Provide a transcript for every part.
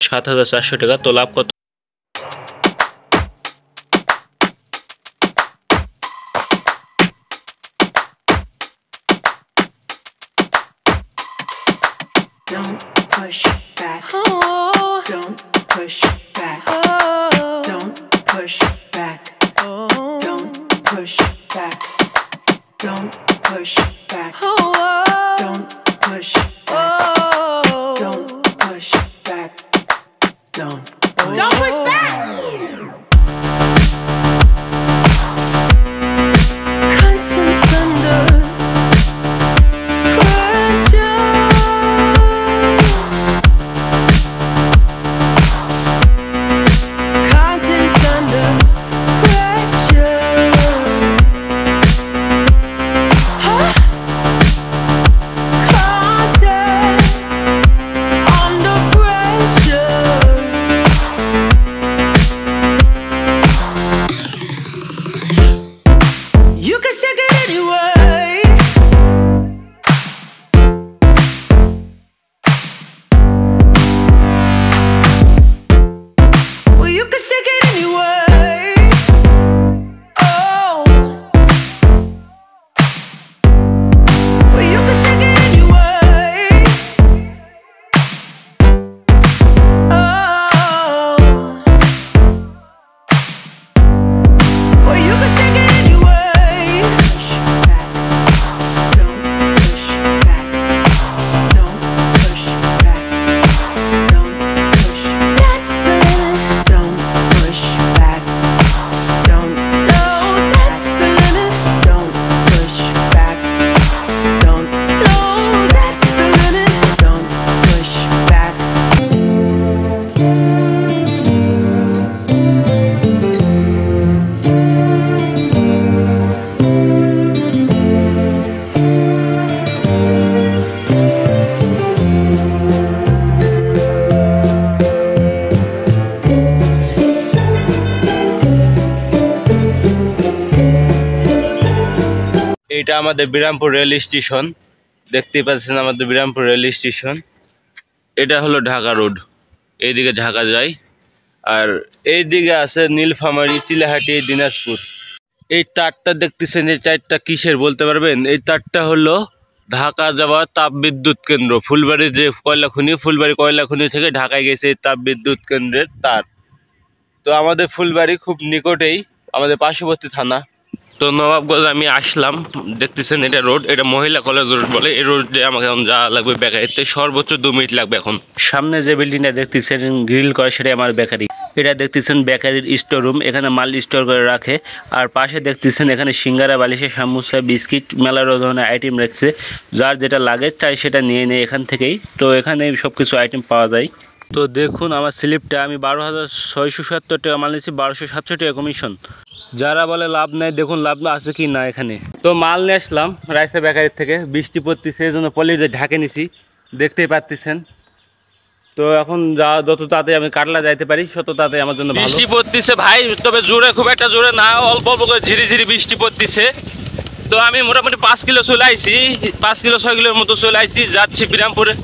7,400 টাকা। তো লাভ কত? Don't push back. Oh. Don't push back. Oh. Don't push back. Oh. Don't push back. Don't push back. Oh. Don't push back. Oh. Don't push back. Don't push back. Conscience under pressure. Conscience under pressure. Huh? Conscience under pressure. You can shake it anyway. Well, you can shake it anyway. Oh. Well, you can shake it anyway. Oh. Well, you can shake it anyway. Push back. Don't push back. Don't push back. Don't push. That's the limit. Don't push back. Don't. No, that's the limit. Don't push back. Don't. No, that's the limit. Don't push back. এটা আমাদের Birampur rail station, দেখতেই পাচ্ছেন আমাদের Birampur rail station. এটা হলো Dhaka road, এইদিকে ঢাকা যায়, আর এইদিকে আছে নীলফামারী, চিলাহাটি, দিনাজপুর। এই তারটা দেখতেছেন, এই তারটা কিসের বলতে পারবেন? এই তারটা হলো ঢাকা যাওয়া তাপবিদ্যুৎ কেন্দ্র। ফুলবাড়ি যে কয়লা খনি, ফুলবাড়ি কয়লা খনি থেকে ঢাকায় গেছে এই তাপবিদ্যুৎ কেন্দ্রের তার। তো আমাদের ফুলবাড়ি খুব নিকটেই, আমাদের পার্শ্ববর্তী থানা। তো নবাবগঞ্জ আমি আসলাম, দেখতেছেন এটা রোড, এটা মহিলা কলেজ রোড বলে। এই রোড দিয়ে আমাকে এখন যাওয়া লাগবে বেকারিতে, সর্বোচ্চ 2 মিনিট লাগবে। এখন সামনে যে বিল্ডিংটা দেখতেছেন গ্রিল করা, সেটা আমার বেকারি। এটা দেখতেছেন বেকারির স্টোর রুম, এখানে মাল স্টোর করে রাখে। আর পাশে দেখতেছেন এখানে সিঙ্গারা, বালিশে, সামোসা, বিস্কিট, মেলা ধরনের আইটেম রাখছে। যার যেটা লাগে চাই সেটা নিয়ে নেয় এখান থেকেই। তো এখানে সব কিছু আইটেম পাওয়া যায়। তো দেখুন আমার স্লিপটা, আমি 12,670 টাকা মাল নিয়েছি, 1270 টাকা কমিশন। যারা বলে লাভ নাই, দেখুন লাভ আছে কি না এখানে। তো মাল নিয়ে আসলাম রাইসা বেকারির থেকে, বৃষ্টি পড়তেছে এই জন্য পলিথিনে ঢাকে নিছি, দেখতেই পাচ্ছেন। তো এখন যত তাড়াতাড়ি আমি কাটলা যাইতে পারি তত তাড়াতাড়ি আমার জন্য ভালো। বৃষ্টি পড়তেছে ভাই, তবে জোরে, খুব একটা জোরে না, অল্প অল্প করে ঝিরি ঝিরি বৃষ্টি পড়তেছে। তো আমি মোটামুটি 5 কিলো চলে আইছি, 5 কিলো 6 কিলোর মতো চলে আইছি, যাচ্ছি বিরামপুরে।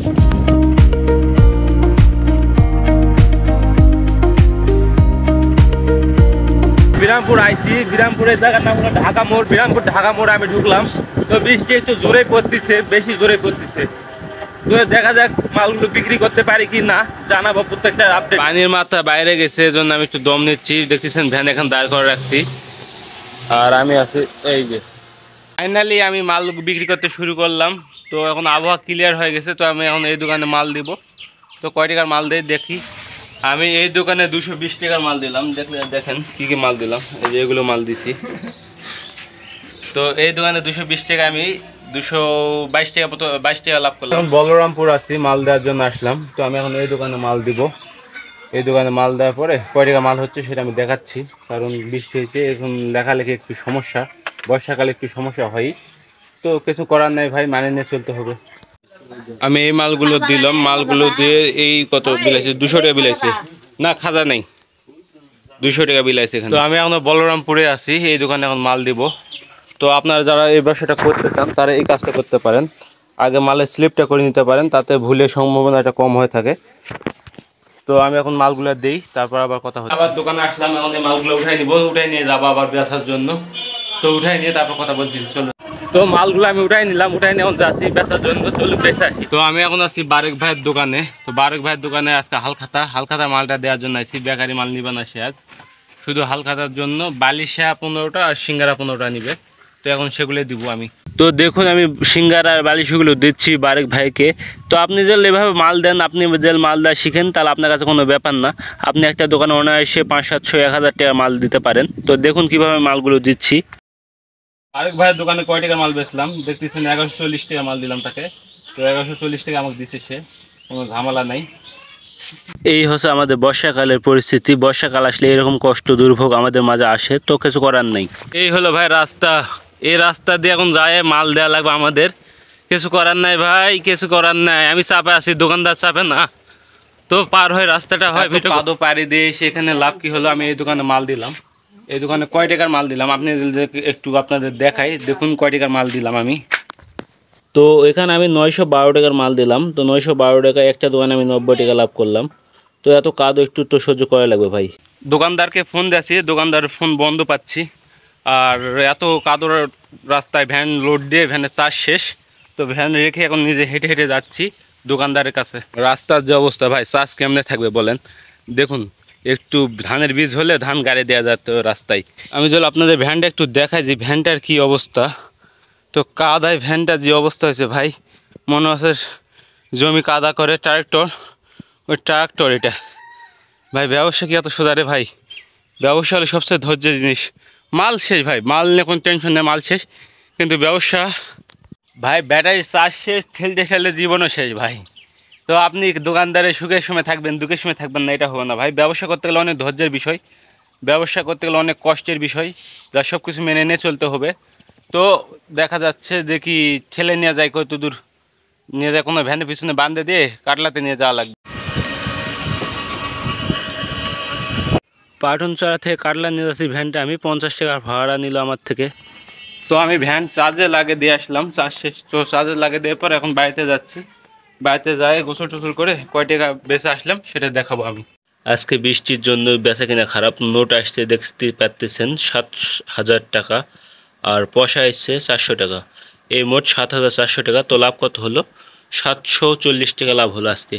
বিরামপুর আইছি, বিরামপুরের জায়গার নাম হলো ঢাকা মোড়। বিরামপুর ঢাকা মোড়ে আমি ঢুকলাম। তো বৃষ্টি একটু জোরে পড়তেছে, বেশি জোরে পড়তেছে। তো দেখা যাক মালগুলো বিক্রি করতে পারি কি না, জানাবো প্রত্যেকটা আপডেট। পানির মাত্রা বাইরে গেছে, এই জন্য আমি একটু দম নিচ্ছি। দেখতেছেন ভ্যান এখন দাঁড় করে রাখছি, আর আমি আছি এই যে। ফাইনালি আমি মাল বিক্রি করতে শুরু করলাম। তো এখন আবহাওয়া ক্লিয়ার হয়ে গেছে, তো আমি এখন এই দোকানে মাল দিব। তো কয় টাকার মাল দেয় দেখি। আমি এই দোকানে 220 টাকার মাল দিলাম। দেখেন কি কি মাল দিলাম, এই যে এগুলো মাল দিছি। তো এই দোকানে 220 টাকা, আমি 222 টাকা, 22 টাকা লাভ করলাম। এখন বলরামপুর আছি, মাল দেওয়ার জন্য আসলাম। তো আমি এখন এই দোকানে মাল দিব। এই দোকানে মাল দেওয়ার পরে কয় টাকা মাল হচ্ছে সেটা আমি দেখাচ্ছি। কারণ বৃষ্টি হয়েছে, এখন লেখালেখি একটু সমস্যা, বর্ষাকালে একটু সমস্যা হয়। তো কিছু করার নাই ভাই, মানে নিয়ে চলতে হবে। আমি এই মালগুলো দিলাম, মালগুলো দিয়ে এই কত বিলাইছে, 200 টাকা বিলাইছে, না খাজা নেই, 200 টাকা বিলাইছে এখানে। তো আমি এখন বলরামপুরে আছি, এই দোকানে এখন মাল দিব। তো আপনারা যারা এই ব্যবসাটা করতে চান তারা এই কাজটা করতে পারেন, আগে মালের স্লিপটা করে নিতে পারেন, তাতে ভুলের সম্ভাবনাটা কম হয়ে থাকে। তো আমি এখন মালগুলো দেই, তারপর আবার কথা হচ্ছে। আবার দোকানে আসলাম, এখন এই মালগুলো উঠাই নিব, উঠাই নিয়ে যাবো আবার বেচার জন্য। তো উঠাই নিয়ে তারপর কথা বলছি, চলো। তো মালগুলো আমি উঠাই নিলাম, উঠাই নিয়ে এখন যাচ্ছি বেচার জন্য, চলো বেচাই। তো আমি এখন আছি বারেক ভাইয়ের দোকানে। তো বারেক ভাইয়ের দোকানে আজকে হালখাতা মালটা দেওয়ার জন্য আছি। বেকারি মাল নিবে না সে আজ, শুধু হালখাতার জন্য বালিশা 15টা আর সিঙ্গারা 15টা নিবে। তো এখন সেগুলো দিব আমি। তো দেখুন আমি সিঙ্গারা আর বালিশগুলো দিচ্ছি বারেক ভাইকে। তো আপনি যে এভাবে মাল দেন, আপনি যে মাল দেওয়া শিখেন, তাহলে আপনার কাছে কোনো ব্যাপার না। আপনি একটা দোকানে অনায়াসে 500, 700, 1000 টাকা মাল দিতে পারেন। তো দেখুন কিভাবে মালগুলো দিচ্ছি। বারেক ভাইয়ের দোকানে কয় টাকা মাল বেচলাম দেখতেছেন, 1140 টাকা মাল দিলাম তাকে। তো 1140 টাকা আমাকে দিচ্ছে সে, কোনো ঝামেলা নাই। এই হচ্ছে আমাদের বর্ষাকালের পরিস্থিতি। বর্ষাকাল আসলে এরকম কষ্ট দুর্ভোগ আমাদের মাঝে আসে, তো কিছু করার নাই। এই হলো ভাই রাস্তা, এই রাস্তা দিয়ে এখন যায় মাল দেওয়া লাগবে আমাদের। কিছু করার নাই ভাই, কিছু করার নাই। আমি চাপে আছি, দোকানদার চাপে না। তো পার হয়ে রাস্তাটা হয় কাদো পাড়ি দিয়ে সেখানে লাভ কি হলো, আমি এই দোকানে মাল দিলাম। এই দোকানে কয় টাকার মাল দিলাম আপনি একটু আপনাদের দেখাই, দেখুন কয় টাকার মাল দিলাম আমি। তো এখানে আমি 912 টাকার মাল দিলাম। তো 912 টাকায় একটা দোকানে আমি 90 টাকা লাভ করলাম। তো এত কাদো একটু তো সহ্য করা লাগবে ভাই। দোকানদারকে ফোন দিয়েছি, দোকানদারের ফোন বন্ধ পাচ্ছি। আর এত কাদোর রাস্তায় ভ্যান লোড দিয়ে ভ্যানের চার্জ শেষ। তো ভ্যান রেখে এখন নিজে হেঁটে হেঁটে যাচ্ছি দোকানদারের কাছে। রাস্তার যে অবস্থা ভাই, চার্জ কেমনে থাকবে বলেন। দেখুন একটু ধানের বীজ হলে ধান গাড়ি দেওয়া যেত রাস্তায়। আমি যদি আপনাদের ভ্যানটা একটু দেখাই যে ভ্যানটার কি অবস্থা। তো কাদায় ভ্যানটা যে অবস্থা হয়েছে ভাই, মনে হচ্ছে জমি কাদা করে ট্রাক্টর, ওই ট্রাক্টর এটা। ভাই ব্যবসা কি এত সোজা রে ভাই? ব্যবসা হলে সবচেয়ে ধৈর্যের জিনিস। মাল শেষ ভাই, মাল নিয়ে কোনো টেনশন নেই, মাল শেষ। কিন্তু ব্যবসা ভাই, ব্যাটারি চার্জ শেষ, ঠেলতে ঠেলতে জীবনও শেষ ভাই। তো আপনি দোকানদারের সুখের সময় থাকবেন, দুঃখের সময় থাকবেন না, এটা হবে না ভাই। ব্যবসা করতে গেলে অনেক ধৈর্যের বিষয়, ব্যবসা করতে গেলে অনেক কষ্টের বিষয়, যা সব কিছু মেনে নিয়ে চলতে হবে। তো দেখা যাচ্ছে যে কি ঠেলে নিয়ে যায়, কত দূর নিয়ে যায়, কোনো ভ্যানের পিছনে বাঁধে দিয়ে কাটলাতে নিয়ে যাওয়া লাগবে। পাটনচড়া থেকে কাটলা নিয়ে যাচ্ছি ভ্যানটা আমি, 50 টাকার ভাড়া নিল আমার থেকে। তো আমি ভ্যান চার্জে লাগিয়ে দিয়ে আসলাম, চার্জ শেষ। তো চার্জে লাগিয়ে দেওয়ার পর এখন বাড়িতে যাচ্ছি। বাড়িতে যাই গোসল টোসল করে কয় টাকা বেচে আসলাম সেটা দেখাবো আমি। আজকে বৃষ্টির জন্য বেচা কিনা খারাপ। নোট আসতে দেখতে পাচ্ছেন 7,000 টাকা, আর পয়সা এসছে 400 টাকা। এই মোট 7,400 টাকা। তো লাভ কত হলো? 740 টাকা লাভ হলো আজকে।